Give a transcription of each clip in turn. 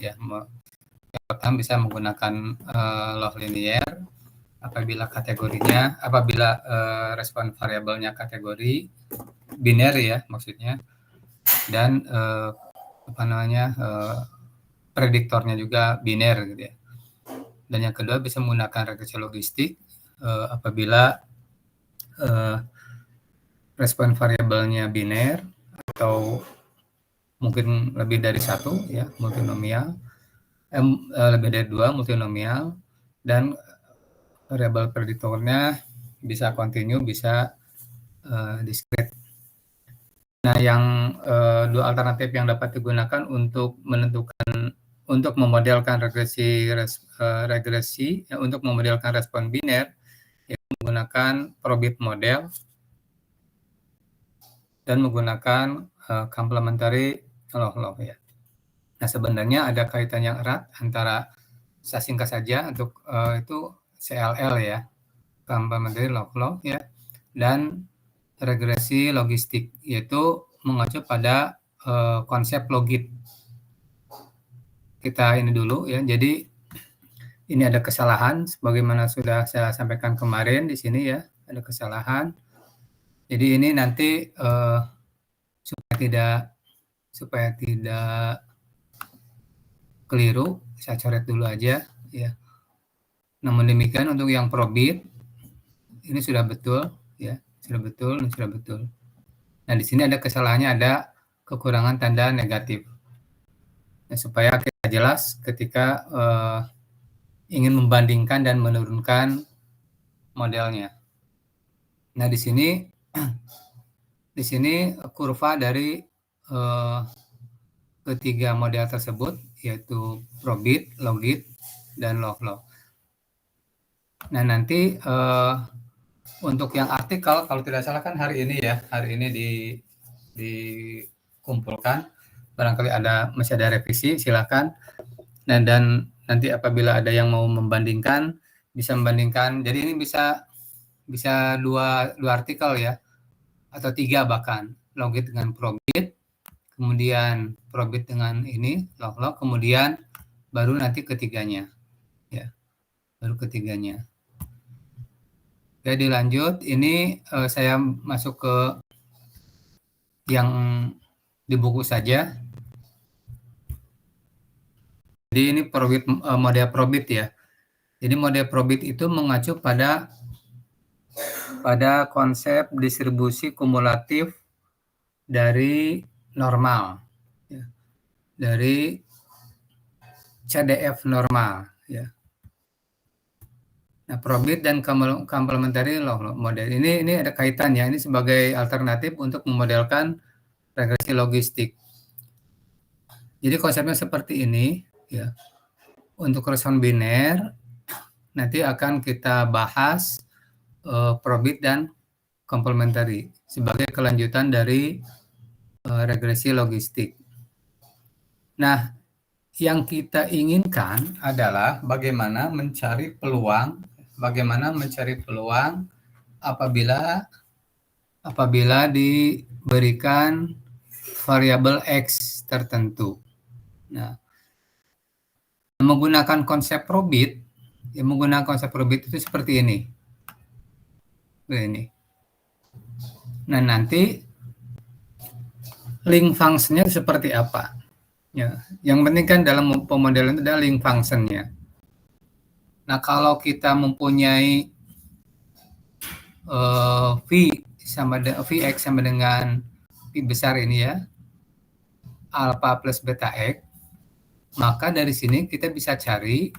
ya. Yang pertama bisa menggunakan law linear apabila respon variabelnya kategori biner ya maksudnya, dan prediktornya juga biner gitu ya. Dan yang kedua bisa menggunakan regresi logistik apabila respon variabelnya biner atau mungkin lebih dari satu ya, multinomial, lebih dari dua, multinomial, dan variabel prediktornya bisa kontinu, bisa discrete. Nah, yang dua alternatif yang dapat digunakan untuk memodelkan untuk memodelkan respon biner, yaitu menggunakan probit model dan menggunakan complementary law ya. Nah, sebenarnya ada kaitan yang erat antara singkat saja untuk itu CLL ya, complementary law ya, dan regresi logistik, yaitu mengacu pada konsep logit. Kita ini dulu ya. Jadi ini ada kesalahan sebagaimana sudah saya sampaikan kemarin di sini ya, ada kesalahan. Jadi ini nanti supaya tidak keliru, saya coret dulu aja ya. Namun demikian untuk yang probit ini sudah betul ya, sudah betul. Nah, di sini ada kesalahannya, ada kekurangan tanda negatif. Nah, supaya kita jelas ketika ingin membandingkan dan menurunkan modelnya. Nah, di sini kurva dari ketiga model tersebut, yaitu probit, logit, dan log-log. Nah, nanti untuk yang artikel, kalau tidak salah kan hari ini dikumpulkan, barangkali masih ada revisi, silakan. Dan nanti apabila ada yang mau membandingkan, bisa membandingkan. Jadi ini bisa dua artikel ya, atau tiga bahkan, logit dengan probit, kemudian probit dengan ini log-log, kemudian baru nanti ketiganya ya, Jadi lanjut, ini saya masuk ke yang di buku saja. Jadi ini model probit ya. Jadi model probit itu mengacu pada konsep distribusi kumulatif dari normal, ya. Dari CDF normal ya. Nah, probit dan complementary law model ini ada kaitannya. Ini sebagai alternatif untuk memodelkan regresi logistik. Jadi konsepnya seperti ini ya. Untuk respon biner nanti akan kita bahas probit dan complementary sebagai kelanjutan dari regresi logistik. Nah, yang kita inginkan adalah bagaimana mencari peluang apabila diberikan variabel X tertentu. Nah, menggunakan konsep probit itu seperti ini. Nah, nanti link function-nya seperti apa? Ya, yang penting kan dalam pemodelan itu ada link function-nya. Nah, kalau kita mempunyai Vx sama dengan V besar ini ya, alpha plus beta X, maka dari sini kita bisa cari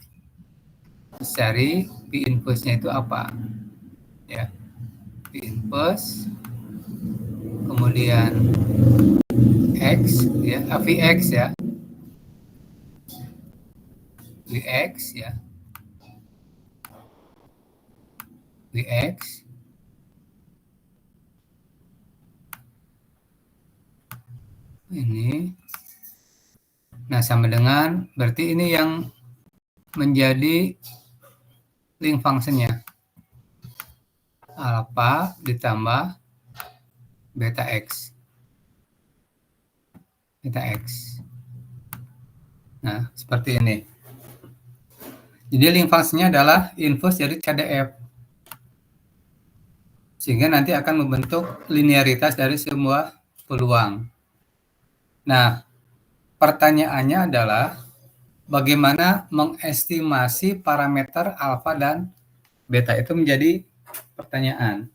V inverse-nya itu apa. Ya, V inverse, kemudian X, ya, Vx ya, Vx ya, Vx, ini. Nah, sama dengan, berarti ini yang menjadi link function-nya. Alpha ditambah beta X. Nah, seperti ini. Jadi link function-nya adalah inverse dari CDF. Sehingga nanti akan membentuk linearitas dari semua peluang. Nah, pertanyaannya adalah bagaimana mengestimasi parameter alfa dan beta, itu menjadi pertanyaan.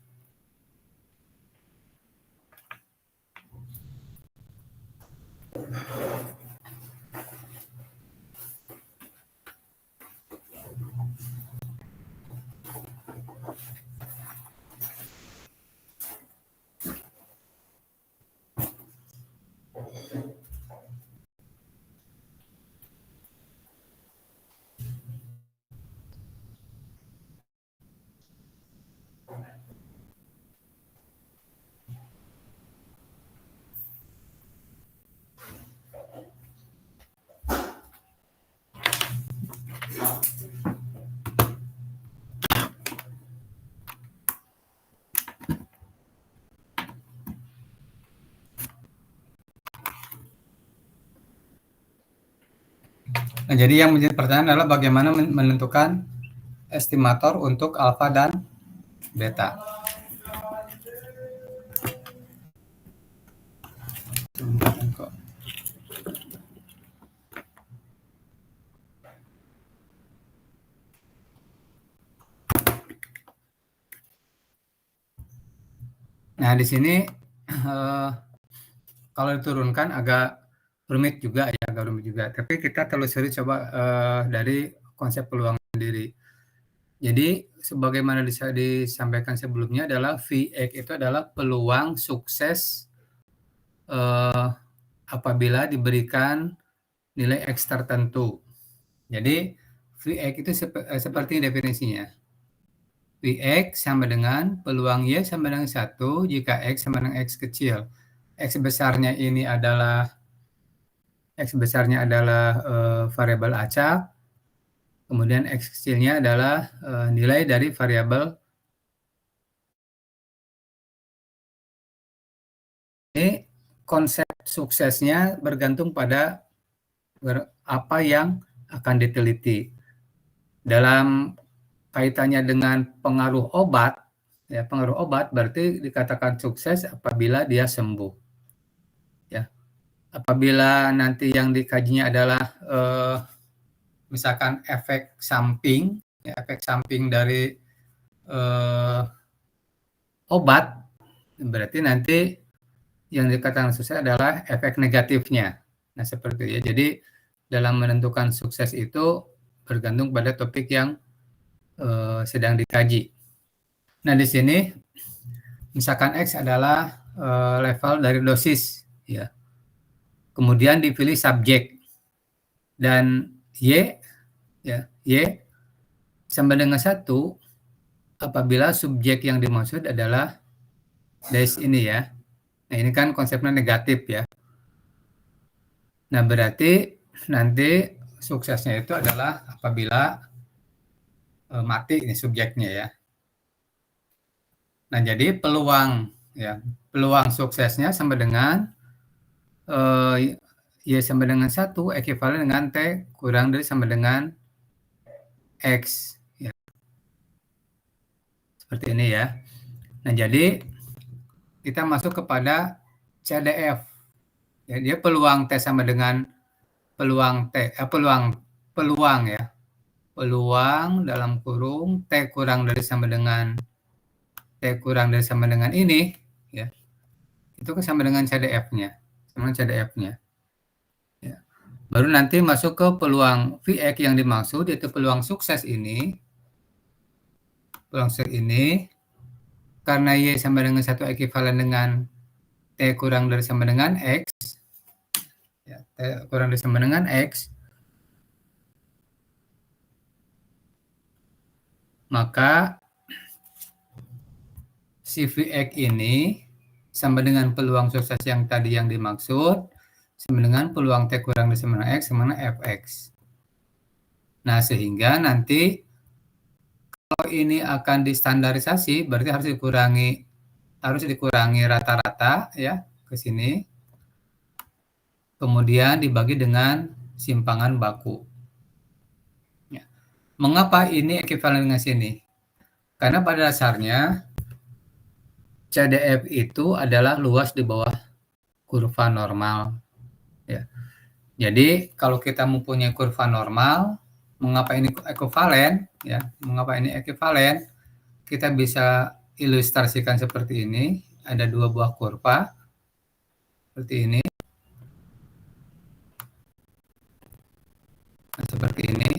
Nah, jadi yang menjadi pertanyaan adalah bagaimana menentukan estimator untuk alfa dan beta. Nah, di sini kalau diturunkan agak rumit juga ya, agak rumit juga. Tapi kita telusuri coba dari konsep peluang sendiri. Jadi sebagaimana disampaikan sebelumnya adalah Vx itu adalah peluang sukses apabila diberikan nilai X tertentu. Jadi Vx itu seperti definisinya. Vx sama dengan peluang Y sama dengan 1 jika X sama dengan X kecil. X besarnya ini adalah variabel acak, kemudian X kecilnya adalah nilai dari variabel. Ini konsep suksesnya bergantung pada apa yang akan diteliti. Dalam kaitannya dengan pengaruh obat, ya pengaruh obat berarti dikatakan sukses apabila dia sembuh. Ya, apabila nanti yang dikajinya adalah misalkan efek samping, ya, efek samping dari obat, berarti nanti yang dikatakan sukses adalah efek negatifnya. Nah, seperti itu ya. Jadi dalam menentukan sukses itu bergantung pada topik yang sedang dikaji. Nah, di sini misalkan X adalah level dari dosis, ya. Kemudian dipilih subjek dan Y, ya, Y sama dengan 1 apabila subjek yang dimaksud adalah dash ini ya. Nah, ini kan konsepnya negatif ya. Nah, berarti nanti suksesnya itu adalah apabila mati ini subjeknya ya. Nah, jadi peluang suksesnya sama dengan Y sama dengan 1 ekuivalen dengan T kurang dari sama dengan X. Ya. Seperti ini ya. Nah, jadi kita masuk kepada CDF. Ya, dia peluang T sama dengan peluang ya. Peluang dalam kurung T kurang dari sama dengan ini, ya. Itu sama dengan CDF-nya. Sama CDF-nya. Ya. Baru nanti masuk ke peluang Vx yang dimaksud, yaitu peluang sukses ini. Peluang sukses ini, karena Y sama dengan 1 ekuivalen dengan T kurang dari sama dengan X, ya, T kurang dari sama dengan X, maka si Vx ini sama dengan peluang sukses yang tadi yang dimaksud, sama dengan peluang T kurang dari sama dengan X, sama dengan Fx. Nah, sehingga nanti kalau ini akan distandarisasi, berarti harus dikurangi rata-rata ya ke sini. Kemudian dibagi dengan simpangan baku. Ya. Mengapa ini ekuivalen dengan sini? Karena pada dasarnya CDF itu adalah luas di bawah kurva normal. Ya. Jadi kalau kita mempunyai kurva normal, mengapa ini ekuivalen? Ya, mengapa ini ekuivalen? Kita bisa ilustrasikan seperti ini. Ada dua buah kurva seperti ini. Nah, seperti ini.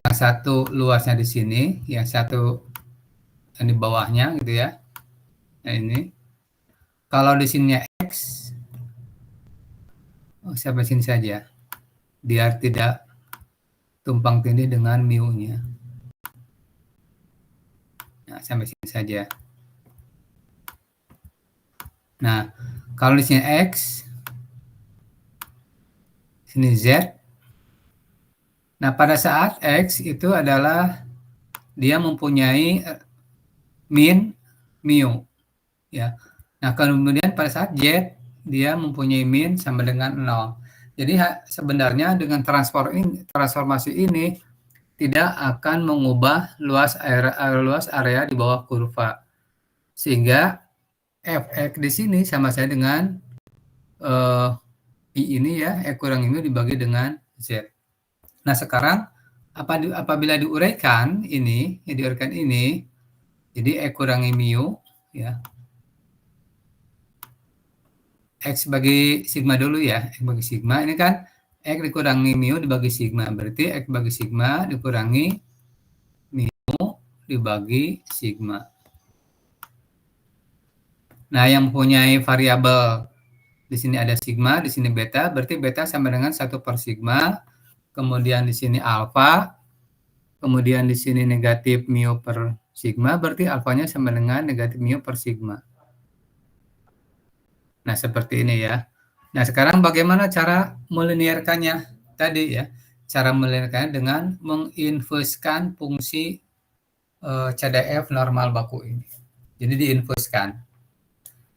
Yang satu luasnya di sini, yang satu di bawahnya gitu ya. Nah ini. Kalau di sininya X, sampai sini saja. Biar tidak tumpang tindih dengan mu-nya. Nah, sampai sini saja. Nah, kalau di sini X, sini Z. Nah, pada saat X itu adalah dia mempunyai min mu. Ya. Nah, kemudian pada saat Z, dia mempunyai min sama dengan 0. Jadi sebenarnya dengan transformasi ini tidak akan mengubah luas area di bawah kurva. Sehingga Fx di sini sama saja dengan I ini ya, E kurang mu dibagi dengan Z. Nah, sekarang apabila diuraikan ini, jadi E kurang mu ya. X bagi sigma dulu ya, X bagi sigma ini kan X dikurangi mu dibagi sigma, berarti X bagi sigma dikurangi mu dibagi sigma. Nah, yang mempunyai variabel di sini ada sigma, di sini beta, berarti beta sama dengan 1 per sigma, kemudian di sini alfa, kemudian di sini negatif mu per sigma, berarti alfanya sama dengan negatif mu per sigma. Nah, seperti ini ya. Nah, sekarang bagaimana cara melinearkannya? Tadi ya, cara melinearkannya dengan menginverskan fungsi CDF normal baku ini. Jadi diinverskan.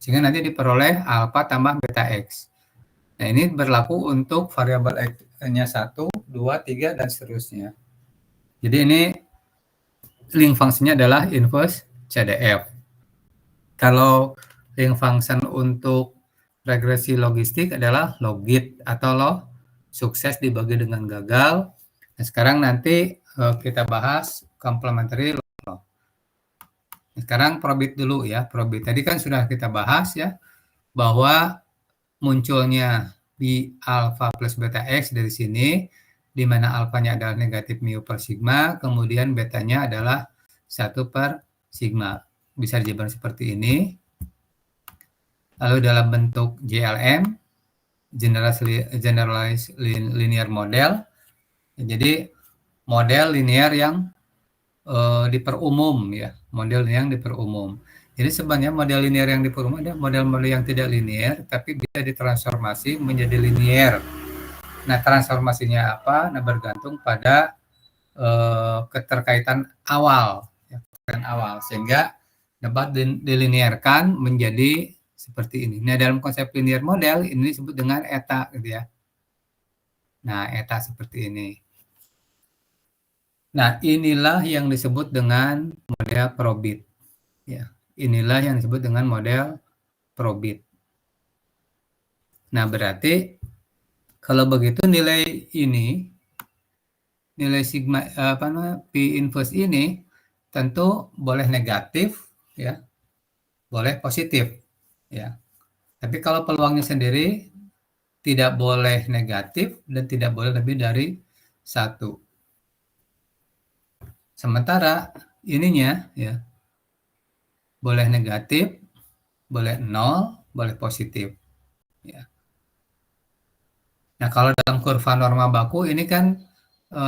Sehingga nanti diperoleh alfa tambah beta X. Nah, ini berlaku untuk variabel X-nya 1, 2, 3, dan seterusnya. Jadi ini link fungsinya adalah inverse CDF. Kalau link function untuk regresi logistik adalah logit atau log sukses dibagi dengan gagal. Nah, sekarang nanti kita bahas complementary log. Sekarang probit dulu ya, probit. Tadi kan sudah kita bahas ya, bahwa munculnya B alpha plus beta X dari sini, di mana alfanya adalah negatif mu per sigma, kemudian betanya adalah 1 per sigma. Bisa dijabarkan seperti ini. Lalu dalam bentuk JLM, Generalized Linear Model, jadi model linear yang diperumum ya, model yang diperumum. Jadi sebenarnya model linear yang diperumum ada model-model yang tidak linear, tapi bisa ditransformasi menjadi linear. Nah, transformasinya apa? Nah, bergantung pada keterkaitan awal, ya, keterkaitan awal, sehingga dapat dilinearkan menjadi seperti ini. Nah, dalam konsep linear model ini disebut dengan eta gitu ya. Nah, eta seperti ini. Nah, inilah yang disebut dengan model probit. Ya, inilah yang disebut dengan model probit. Nah, berarti kalau begitu nilai ini, nilai sigma apa namanya P inverse ini tentu boleh negatif ya, boleh positif ya. Tapi kalau peluangnya sendiri tidak boleh negatif dan tidak boleh lebih dari 1. Sementara ininya ya boleh negatif, boleh 0, boleh positif. Ya. Nah, kalau dalam kurva norma baku ini kan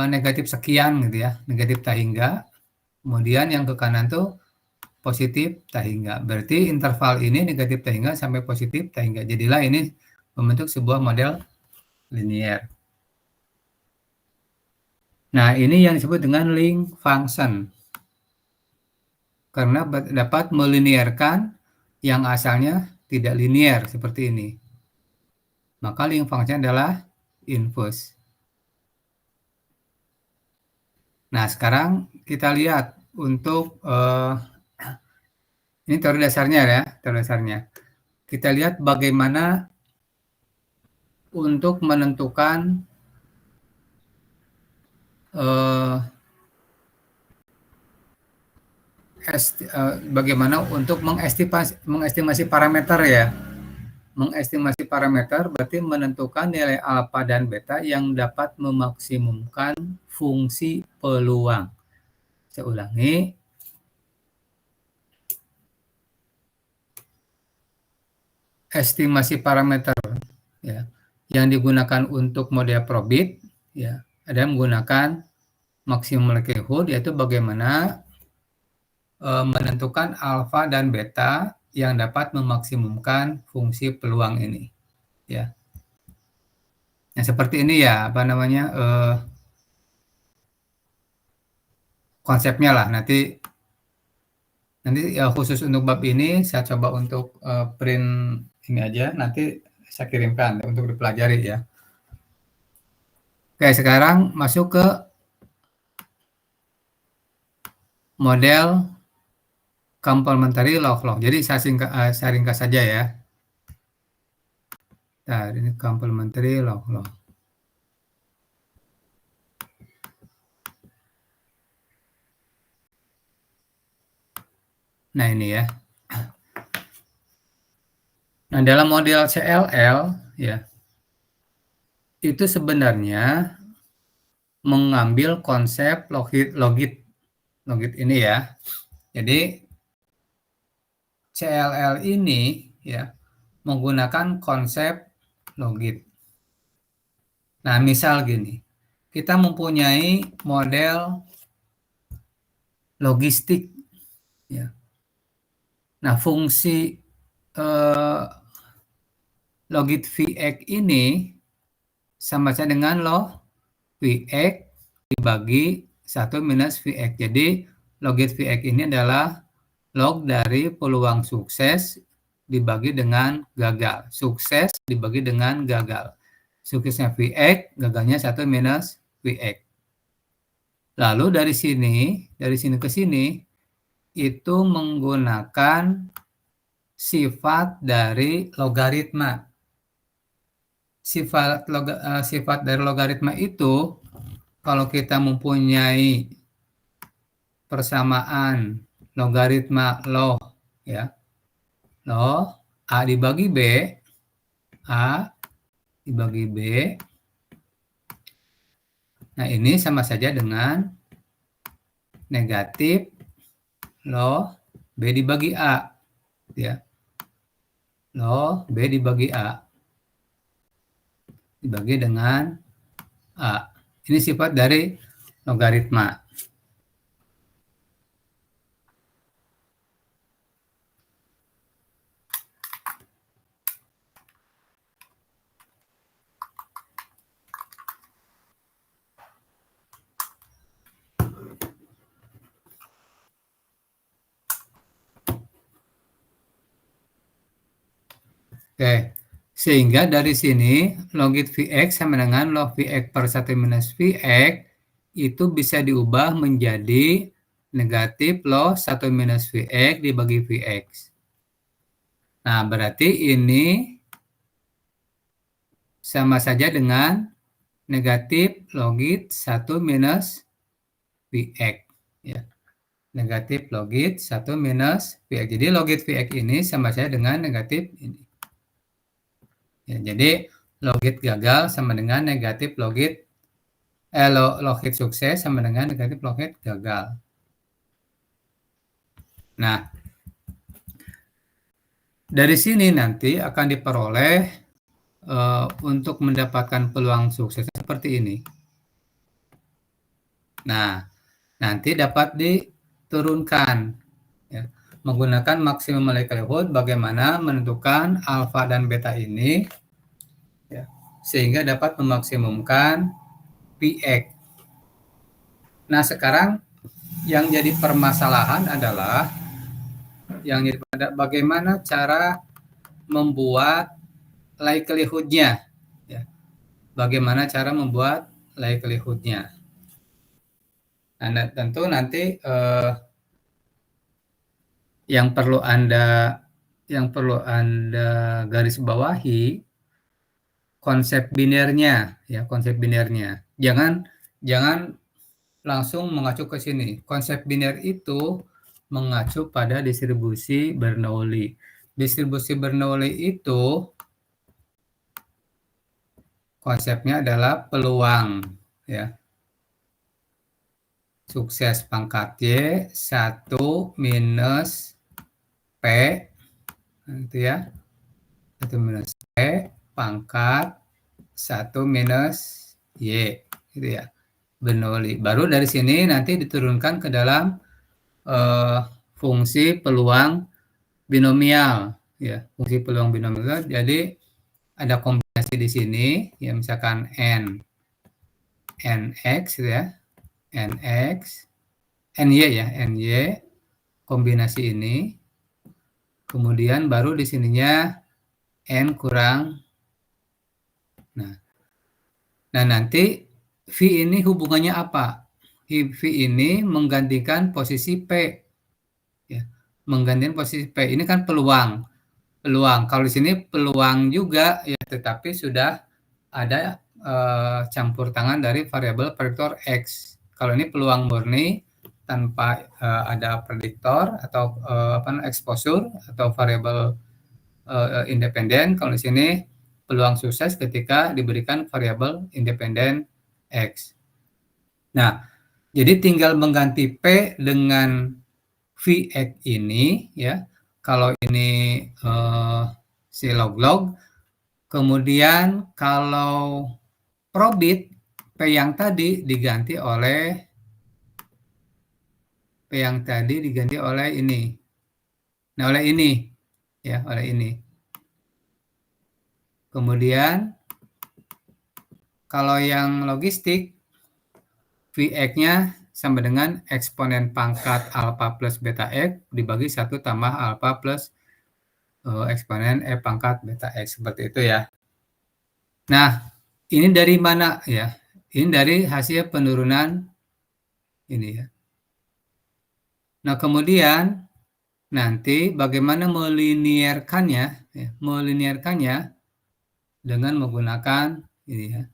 negatif sekian gitu ya, negatif tak hingga. Kemudian yang ke kanan tuh positif tak hingga. Berarti interval ini negatif tak hingga sampai positif tak hingga. Jadilah ini membentuk sebuah model linear. Nah, ini yang disebut dengan link function. Karena dapat melinearkan yang asalnya tidak linear seperti ini. Maka link function adalah infus. Nah, sekarang kita lihat untuk ini teori dasarnya ya, teori dasarnya. Kita lihat bagaimana untuk menentukan bagaimana untuk mengestimasi parameter ya. Mengestimasi parameter berarti menentukan nilai alfa dan beta yang dapat memaksimumkan fungsi peluang. Saya ulangi. Estimasi parameter ya, yang digunakan untuk model probit ya, ada yang menggunakan maksimum likelihood, yaitu bagaimana menentukan alfa dan beta yang dapat memaksimumkan fungsi peluang ini ya. Nah, seperti ini ya, apa namanya, konsepnya lah. Nanti ya khusus untuk bab ini saya coba untuk print ini aja, nanti saya kirimkan untuk dipelajari ya. Oke, sekarang masuk ke model complementary log-log. Jadi saya ringkas saja ya. Nah, ini complementary log-log. Nah, ini ya. Nah, dalam model CLL ya, itu sebenarnya mengambil konsep logit ini ya. Jadi CLL ini ya menggunakan konsep logit. Nah, misal gini, kita mempunyai model logistik ya. Nah, fungsi logit Vx ini sama saja dengan log Vx dibagi 1 minus Vx. Jadi logit Vx ini adalah log dari peluang sukses dibagi dengan gagal. Sukses dibagi dengan gagal. Suksesnya Vx, gagalnya 1 minus Vx. Lalu dari sini ke sini, itu menggunakan sifat dari logaritma. Sifat dari logaritma itu, kalau kita mempunyai persamaan logaritma log ya, log A dibagi B, A dibagi B. Nah, ini sama saja dengan negatif log B dibagi A ya. Log B dibagi A dibagi dengan A. Ini sifat dari logaritma. Oke, sehingga dari sini logit Vx sama dengan log Vx per 1 minus Vx itu bisa diubah menjadi negatif log 1 minus Vx dibagi Vx. Nah, berarti ini sama saja dengan negatif logit 1 minus Vx. Ya. Negatif logit 1 minus Vx. Jadi logit Vx ini sama saja dengan negatif ini. Ya, jadi logit gagal sama dengan negatif logit logit sukses sama dengan negatif logit gagal. Nah, dari sini nanti akan diperoleh untuk mendapatkan peluang sukses seperti ini. Nah, nanti dapat diturunkan ya, menggunakan maksimum likelihood bagaimana menentukan alfa dan beta ini ya, sehingga dapat memaksimumkan Px. Nah, sekarang yang jadi permasalahan adalah bagaimana cara membuat likelihood-nya ya. bagaimana cara membuat likelihood-nya. Nah, tentu nanti yang perlu Anda garis bawahi konsep binernya, ya, konsep binernya. Jangan langsung mengacu ke sini. Konsep biner itu mengacu pada distribusi Bernoulli. Distribusi Bernoulli itu konsepnya adalah peluang, ya. Sukses pangkat Y 1 minus P, gitu ya. 1 minus P pangkat 1 minus Y, gitu ya. Bernoulli. Baru dari sini nanti diturunkan ke dalam fungsi peluang binomial, ya. Fungsi peluang binomial. Jadi ada kombinasi di sini, ya, misalkan nx, ya, nx, ny, ya, ny, kombinasi ini, kemudian baru di sininya n kurang. Nah, nanti V ini hubungannya apa? V ini menggantikan posisi P, ya, menggantikan posisi P. Ini kan peluang. Kalau di sini peluang juga, ya, tetapi sudah ada campur tangan dari variabel prediktor X. Kalau ini peluang murni tanpa ada prediktor atau exposure atau variabel independen. Kalau di sini peluang sukses ketika diberikan variabel independen X. Nah, jadi tinggal mengganti P dengan Vx ini, ya. Kalau ini si log-log, kemudian kalau probit P yang tadi diganti oleh ini. Nah, oleh ini, ya, oleh ini. Kemudian kalau yang logistik, Vx-nya sama dengan eksponen pangkat alfa plus beta X dibagi 1 tambah alfa plus eksponen E pangkat beta X, seperti itu, ya. Nah, ini dari mana, ya? Ini dari hasil penurunan ini, ya. Nah, kemudian nanti bagaimana melinearkannya, ya, dengan menggunakan ini, ya.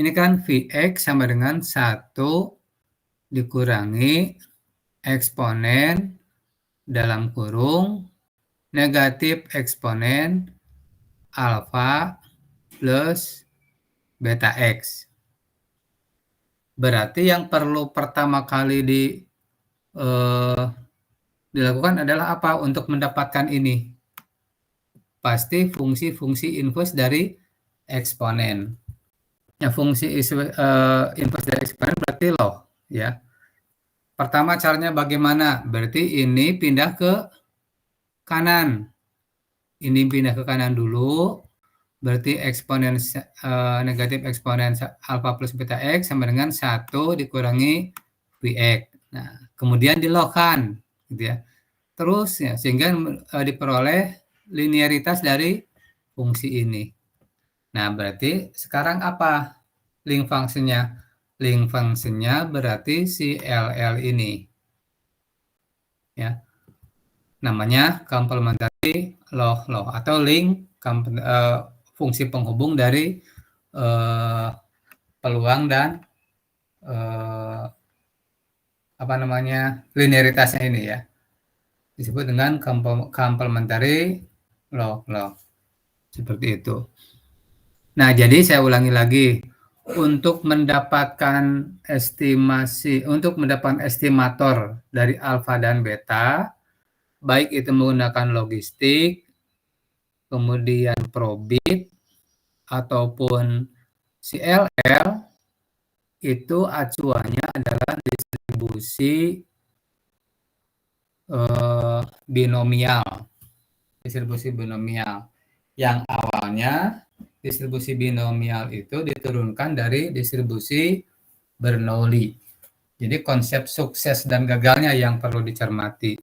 Ini kan Vx sama dengan 1 dikurangi eksponen dalam kurung negatif eksponen alfa plus beta X. Berarti yang perlu pertama kali dilakukan adalah apa untuk mendapatkan ini? Pasti fungsi-fungsi inverse dari eksponen. Ya, fungsi inverse dari eksponen berarti loh, ya. Pertama caranya bagaimana? Berarti ini pindah ke kanan. Ini pindah ke kanan dulu. Berarti eksponen negatif eksponen alfa plus beta X sama dengan 1 dikurangi Vx. Nah, kemudian dilogkan, gitu ya. Terus, ya, sehingga diperoleh linearitas dari fungsi ini. Nah, berarti sekarang apa link fungsinya? Link fungsinya berarti si LL ini, ya. Namanya complementary log atau link fungsi penghubung dari peluang dan linearitasnya ini, ya. Disebut dengan complementary log. Seperti itu. Nah, jadi saya ulangi lagi. Untuk mendapatkan estimator dari alfa dan beta, baik itu menggunakan logistik, kemudian probit, ataupun CLL, itu acuannya adalah distribusi binomial. Distribusi binomial. Yang awalnya distribusi binomial itu diturunkan dari distribusi Bernoulli. Jadi konsep sukses dan gagalnya yang perlu dicermati.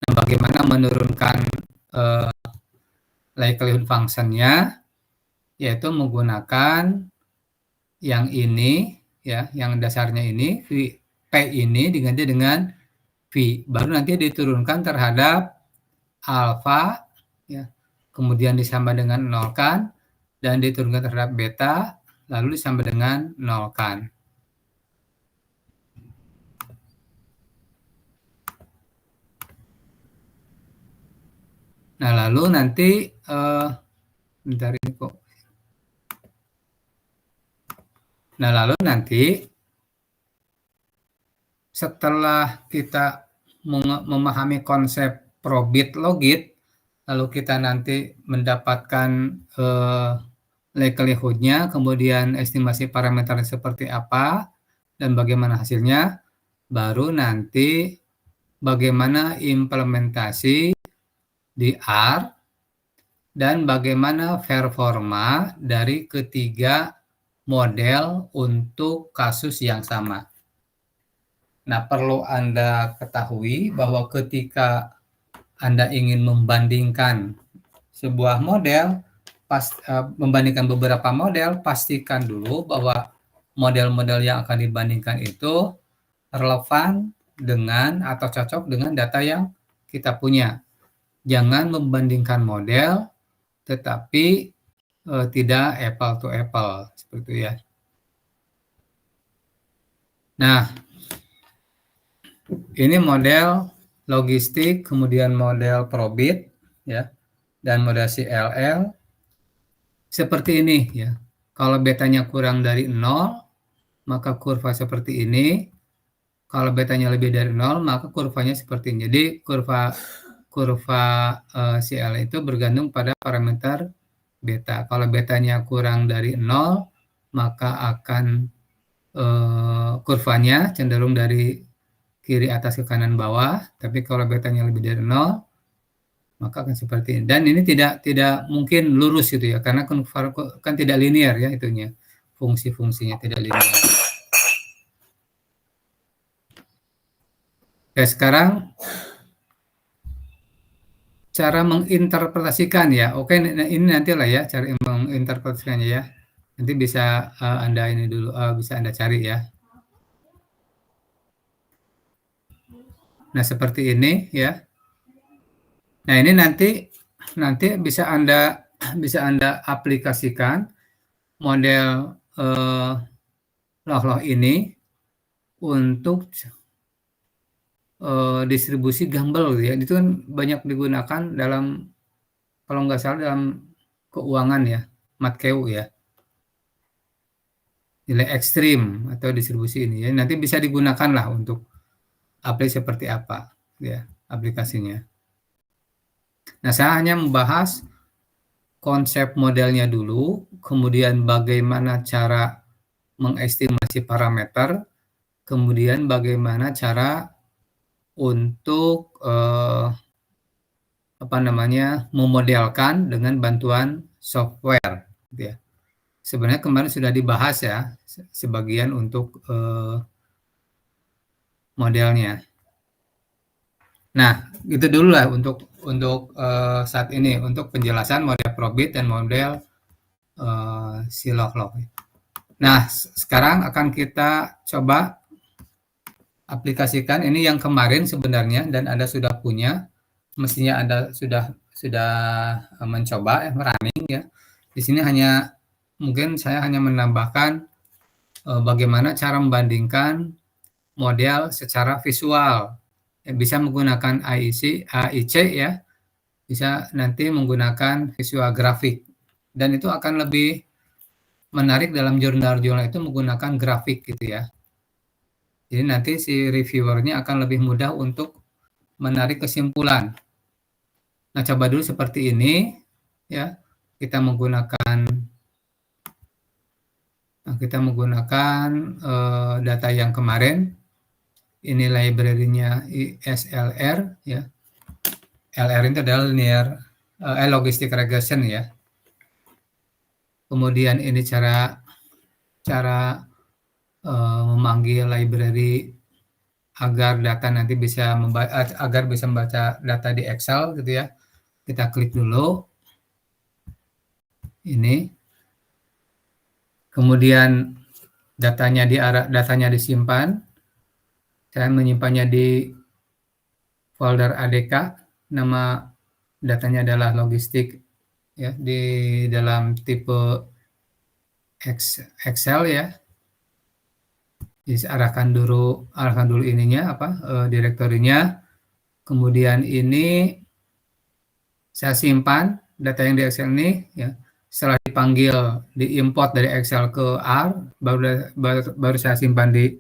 Nah, bagaimana menurunkan likelihood function-nya? yaitu menggunakan yang ini, ya, yang dasarnya ini, P ini diganti dengan V. Baru nanti diturunkan terhadap alfa, ya, kemudian disama dengan nolkan, dan diturunkan terhadap beta, lalu disama dengan nolkan. Nah, lalu nanti, bentar ini kok. Nah, lalu nanti setelah kita memahami konsep probit logit, lalu kita nanti mendapatkan likelihood-nya, kemudian estimasi parameternya seperti apa, dan bagaimana hasilnya, baru nanti bagaimana implementasi di R, dan bagaimana performa dari ketiga model untuk kasus yang sama. Nah, perlu Anda ketahui bahwa ketika Anda ingin membandingkan sebuah model, membandingkan beberapa model, pastikan dulu bahwa model-model yang akan dibandingkan itu relevan dengan atau cocok dengan data yang kita punya. Jangan membandingkan model tetapi tidak apple to apple, seperti itu ya. Nah, ini model logistik, kemudian model probit, ya, dan model CLL seperti ini, ya. Kalau betanya kurang dari 0, maka kurva seperti ini. Kalau betanya lebih dari 0, maka kurvanya seperti ini. Jadi kurva CL itu bergantung pada parameter beta. Kalau betanya kurang dari 0, maka akan kurvanya cenderung dari kiri atas ke kanan bawah. Tapi kalau betanya lebih dari 0, maka akan seperti ini. Dan ini tidak mungkin lurus gitu ya, karena kan tidak linear ya itunya. Fungsi-fungsinya tidak linear. Oke, sekarang cara menginterpretasikan ya. Oke, ini nantilah ya cara menginterpretasikannya ya. Nanti bisa Anda ini dulu, bisa Anda cari ya. Nah, seperti ini ya. Nah, ini nanti bisa Anda aplikasikan model log ini untuk distribusi Gumbel gitu ya. Itu kan banyak digunakan dalam, kalau nggak salah dalam keuangan ya, Matkeu ya. Nilai ekstrim atau distribusi ini ya. Nanti bisa digunakan lah untuk aplikasi seperti apa ya aplikasinya. Nah, saya hanya membahas konsep modelnya dulu, kemudian bagaimana cara mengestimasi parameter, kemudian bagaimana cara untuk memodelkan dengan bantuan software, gitu ya. Sebenarnya kemarin sudah dibahas ya sebagian untuk modelnya. Nah, gitu dulu lah untuk saat ini untuk penjelasan model probit dan model silog-log. Nah, sekarang akan kita coba aplikasikan ini yang kemarin sebenarnya, dan Anda sudah punya, mestinya Anda sudah mencoba running ya. Di sini mungkin saya hanya menambahkan bagaimana cara membandingkan model secara visual. Bisa menggunakan AIC ya, bisa nanti menggunakan visual grafik, dan itu akan lebih menarik dalam jurnal-jurnal itu menggunakan grafik gitu ya. Jadi nanti si reviewernya akan lebih mudah untuk menarik kesimpulan. Nah, coba dulu seperti ini ya. Kita menggunakan data yang kemarin. Ini library-nya ISLR ya. LR itu adalah linear logistic regression ya. Kemudian ini cara memanggil library agar data nanti bisa membaca data di Excel gitu ya. Kita klik dulu ini. kemudian datanya disimpan. Saya menyimpannya di folder ADK, nama datanya adalah logistik ya, di dalam tipe Excel ya. Jadi arahkan dulu ininya direktorinya. Kemudian ini saya simpan data yang di Excel ini ya. Setelah dipanggil diimport dari Excel ke R, baru saya simpan di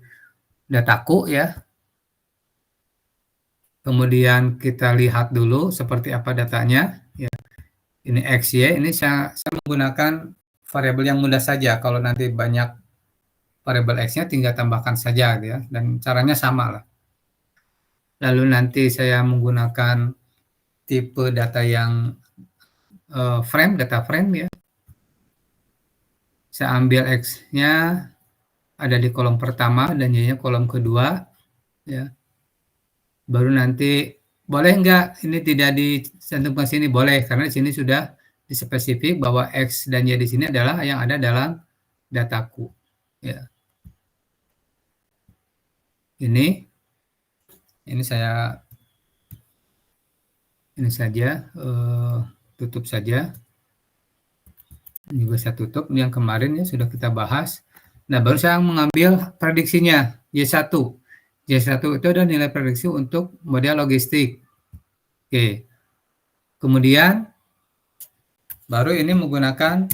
dataku ya. Kemudian kita lihat dulu seperti apa datanya ya. Ini X, Y, ini saya menggunakan variabel yang mudah saja. Kalau nanti banyak variabel X-nya tinggal tambahkan saja gitu ya, dan caranya sama lah. Lalu nanti saya menggunakan tipe data yang data frame ya. Saya ambil X-nya ada di kolom pertama dan Y-nya kolom kedua ya. Baru nanti boleh enggak ini tidak dicantumkan sini? Boleh, karena di sini sudah dispesifik bahwa X dan Y di sini adalah yang ada dalam dataku ya. Ini saya ini saja tutup saja. Ini juga saya tutup. Ini yang kemarin ya sudah kita bahas. Nah, baru saya mengambil prediksinya Y1. Y1 itu ada nilai prediksi untuk model logistik. Oke. Kemudian baru ini menggunakan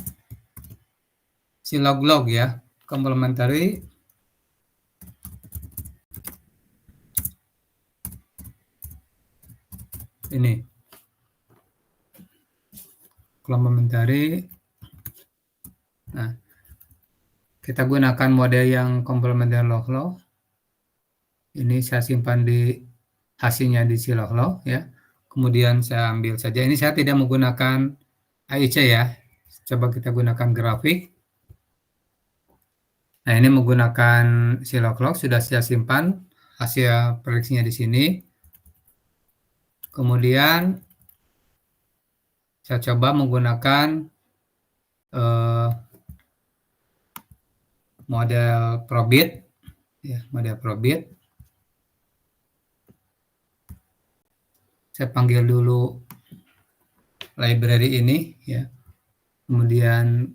si log-log ya, complementary ini. Complementary. Nah, kita gunakan model yang complementary log-log. Ini saya simpan di hasilnya di si log-log ya. Kemudian saya ambil saja. Ini saya tidak menggunakan AIC ya. Coba kita gunakan grafik. Nah, ini menggunakan si log-log sudah saya simpan hasil prediksinya di sini. Kemudian saya coba menggunakan model Probit ya, model Probit. Saya panggil dulu library ini ya. Kemudian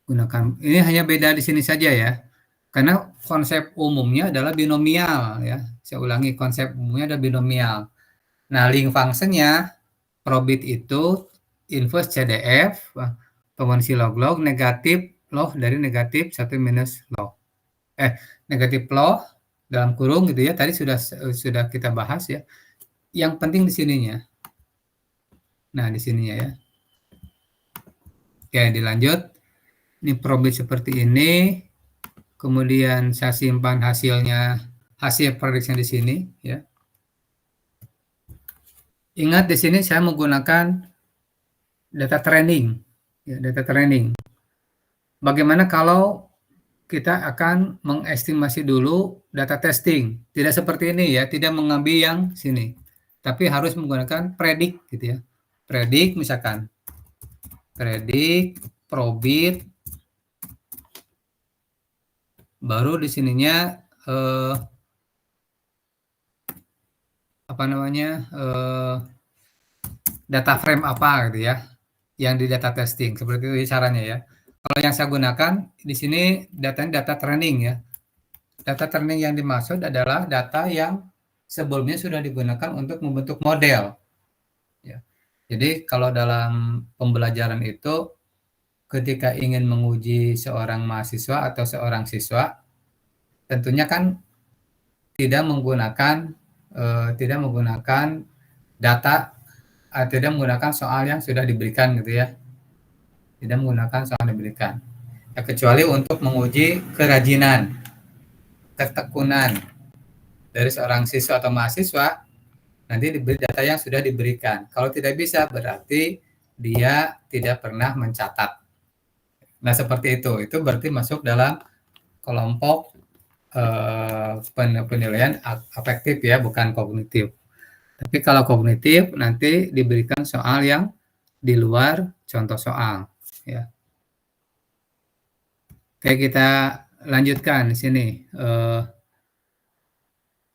gunakan, ini hanya beda di sini saja ya. Karena konsep umumnya adalah binomial ya. Saya ulangi, konsep umumnya adalah binomial. Nah, link functionnya probit itu inverse CDF proporsi log-log negatif log dari negatif 1 minus log. Negatif log dalam kurung gitu ya. Tadi sudah kita bahas ya. Yang penting di sininya. Nah, di sininya ya. Oke, dilanjut. Ini probit seperti ini. Kemudian saya simpan hasil prediksinya di sini ya. Ingat di sini saya menggunakan data training ya, data training. Bagaimana kalau kita akan mengestimasi dulu data testing? Tidak seperti ini ya, tidak mengambil yang sini. Tapi harus menggunakan predik gitu ya. Predik misalkan. Predik probit baru di sininya data frame apa gitu ya, yang di data testing, seperti itu caranya ya. Kalau yang saya gunakan di sini datanya data training ya. Data training yang dimaksud adalah data yang sebelumnya sudah digunakan untuk membentuk model. Ya. Jadi kalau dalam pembelajaran itu ketika ingin menguji seorang mahasiswa atau seorang siswa, tentunya kan tidak menggunakan data, tidak menggunakan soal yang sudah diberikan gitu ya. Tidak menggunakan soal yang diberikan. Ya, kecuali untuk menguji kerajinan, ketekunan dari seorang siswa atau mahasiswa, nanti diberi data yang sudah diberikan. Kalau tidak bisa, berarti dia tidak pernah mencatat. Nah, seperti itu berarti masuk dalam kelompok penilaian afektif ya, bukan kognitif. Tapi kalau kognitif nanti diberikan soal yang di luar contoh soal ya. Oke, kita lanjutkan di sini.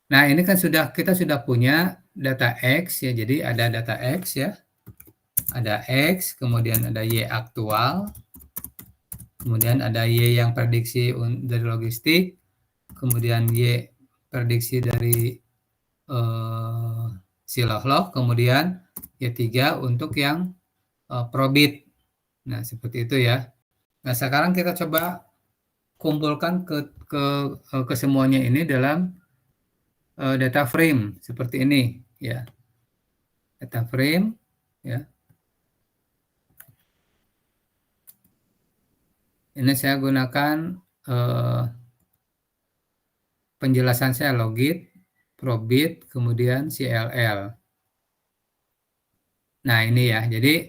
Nah, ini kan kita sudah punya data X ya, jadi ada data X ya, ada X, kemudian ada Y aktual, kemudian ada Y yang prediksi dari logistik, kemudian Y prediksi dari Silogloh, kemudian Y3 untuk yang probit. Nah, seperti itu ya. Nah, sekarang kita coba kumpulkan ke semuanya ini dalam data frame seperti ini ya. Data frame ya. Ini saya gunakan penjelasan saya logit, probit, kemudian CLL. Nah, ini ya. Jadi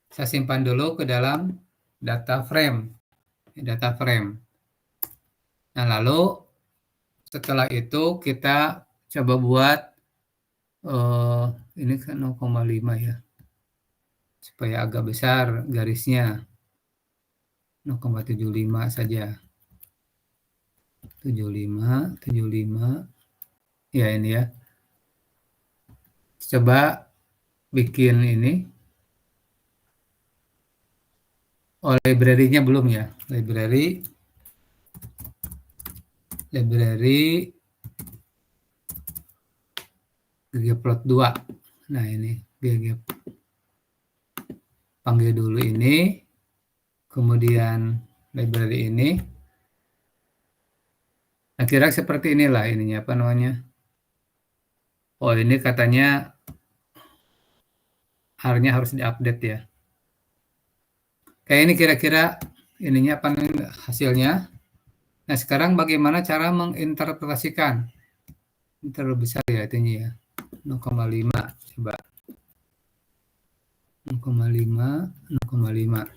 saya simpan dulu ke dalam data frame. Data frame. Nah, lalu setelah itu kita coba buat ini kan 0,5 ya. Supaya agak besar garisnya. 0,75 saja. 75. Ya, ini ya. Coba bikin ini. Oh, library-nya belum ya. Library ggplot 2. Nah, ini panggil dulu ini, kemudian library ini. Nah, kira seperti inilah ininya, apa namanya? Oh, ini katanya R-nya harus diupdate ya. Kayak ini kira-kira ininya apa hasilnya. Nah, sekarang bagaimana cara menginterpretasikan? Ini terlalu besar ya itunya ya. 0,5 coba. 0,5.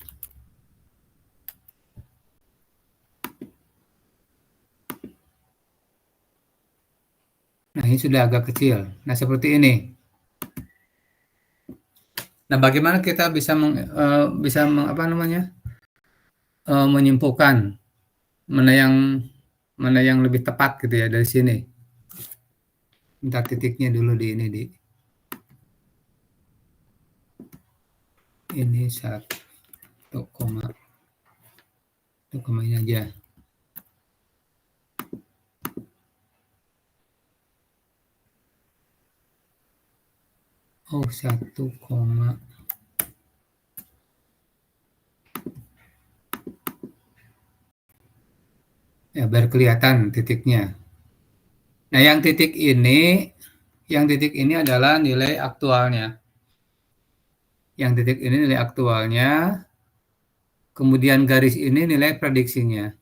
Nah, ini sudah agak kecil. Nah, seperti ini. Nah, bagaimana kita bisa menyimpulkan mana yang lebih tepat gitu ya dari sini. Minta titiknya dulu di ini ini 1, ini aja. Oh, 1, ya biar kelihatan titiknya. Nah, yang titik ini adalah nilai aktualnya. Yang titik ini nilai aktualnya, kemudian garis ini nilai prediksinya.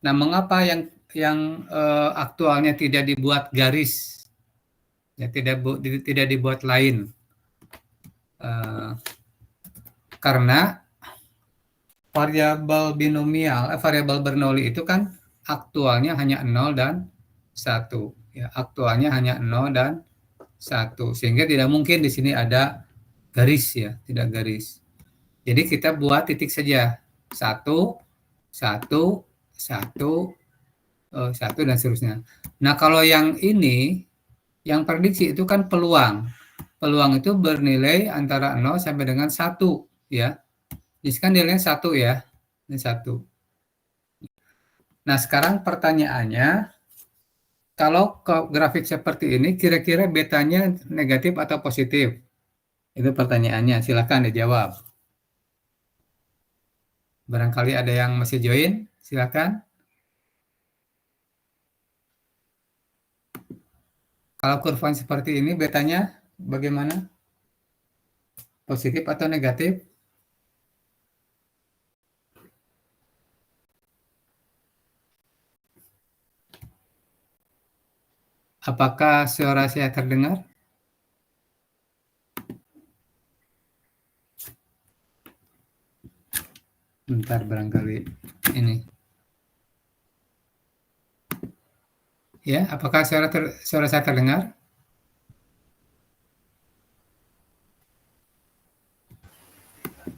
Nah, mengapa yang aktualnya tidak dibuat garis? Ya, tidak dibuat lain. Karena variabel Bernoulli itu kan aktualnya hanya 0 dan 1. Ya, aktualnya hanya 0 dan 1. Sehingga tidak mungkin di sini ada garis ya, tidak garis. Jadi kita buat titik saja. 1, 1, 1, 1 dan seterusnya. Nah, kalau yang ini, yang prediksi itu kan peluang. Peluang itu bernilai antara 0 sampai dengan 1 ya. Ini kan nilainya 1 ya. Ini 1. Nah, sekarang pertanyaannya, kalau grafik seperti ini, kira-kira betanya negatif atau positif? Itu pertanyaannya, silakan dijawab. Barangkali ada yang masih join, silakan. Kalau kurva seperti ini, betanya bagaimana? Positif atau negatif? Apakah suara saya terdengar? Bentar, barangkali ini. Ya, apakah suara saya terdengar?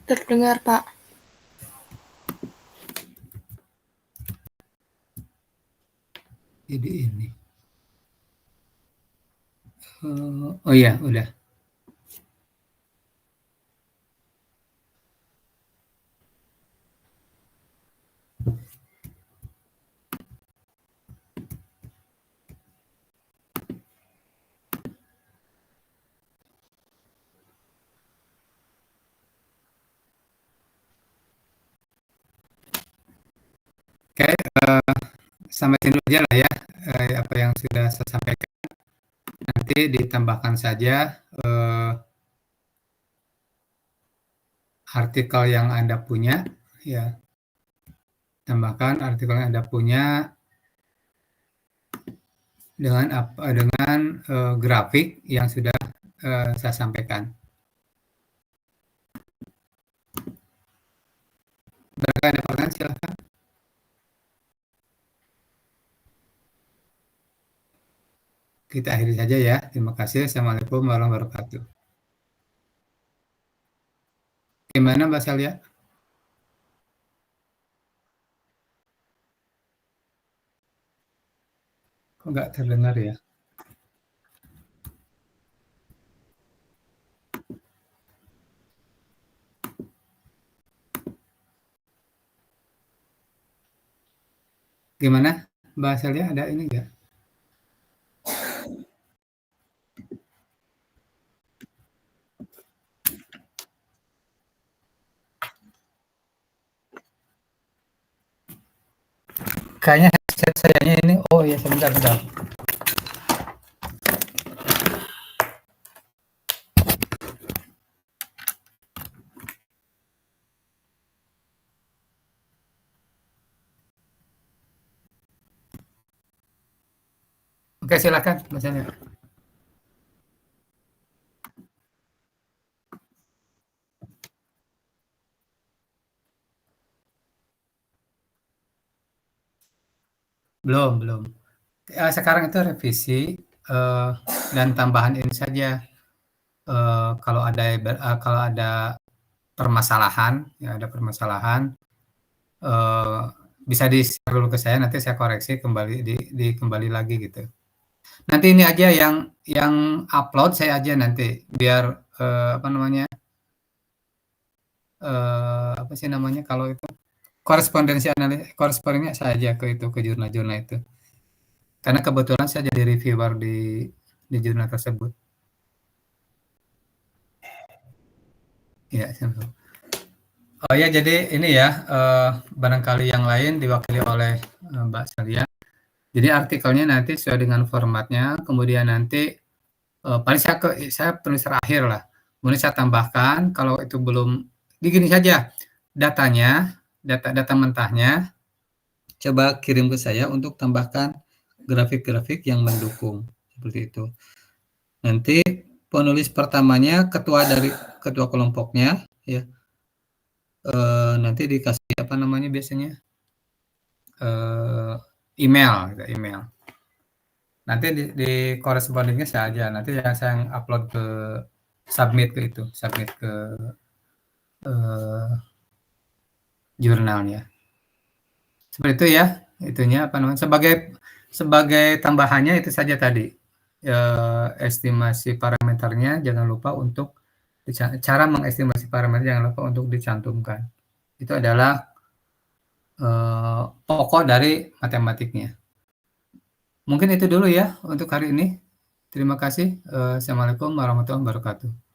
Terdengar, Pak. Jadi ini. Oh iya, udah. Oke, sampai sini dulu aja lah ya, apa yang sudah saya sampaikan. Nanti ditambahkan saja, artikel yang Anda punya, ya. Tambahkan artikel yang Anda punya dengan grafik yang sudah, saya sampaikan. Barangkali ada pertanyaan, silakan. Kita akhiri saja ya. Terima kasih. Assalamualaikum warahmatullahi wabarakatuh. Gimana Mbak Salia? Kok nggak terdengar ya? Gimana Mbak Salia, ada ini nggak? Kayaknya headset sayanya ini, oh iya sebentar, bentar. Oke silakan Mbak Salia. Belum, belum. Sekarang itu revisi, dan tambahan ini saja, kalau ada permasalahan, ya ada permasalahan, eee, bisa di-share dulu ke saya, nanti saya koreksi kembali kembali lagi gitu. Nanti ini aja yang upload saya aja nanti, biar, apa namanya, apa sih namanya kalau itu, korespondennya saya aja ke itu, ke jurnal-jurnal itu. Karena kebetulan saya jadi reviewer di jurnal tersebut. Ya, sama-sama. Oh ya, jadi ini ya, barangkali yang lain diwakili oleh, Mbak Salia. Jadi artikelnya nanti sesuai dengan formatnya, kemudian nanti, paling saya penulis terakhir lah. Kemudian saya tambahkan kalau itu belum, gini saja, data mentahnya coba kirim ke saya untuk tambahkan grafik-grafik yang mendukung, seperti itu. Nanti penulis pertamanya ketua kelompoknya ya, nanti dikasih apa namanya biasanya, email gitu, email. Nanti di korespondennya saya aja, nanti yang saya upload submit ke jurnalnya. Seperti itu ya, itunya apa namanya, sebagai tambahannya itu saja tadi, estimasi parameternya jangan lupa untuk cara mengestimasi parameter jangan lupa untuk dicantumkan. Itu adalah, pokok dari matematiknya. Mungkin itu dulu ya untuk hari ini. Terima kasih. Assalamualaikum warahmatullahi wabarakatuh.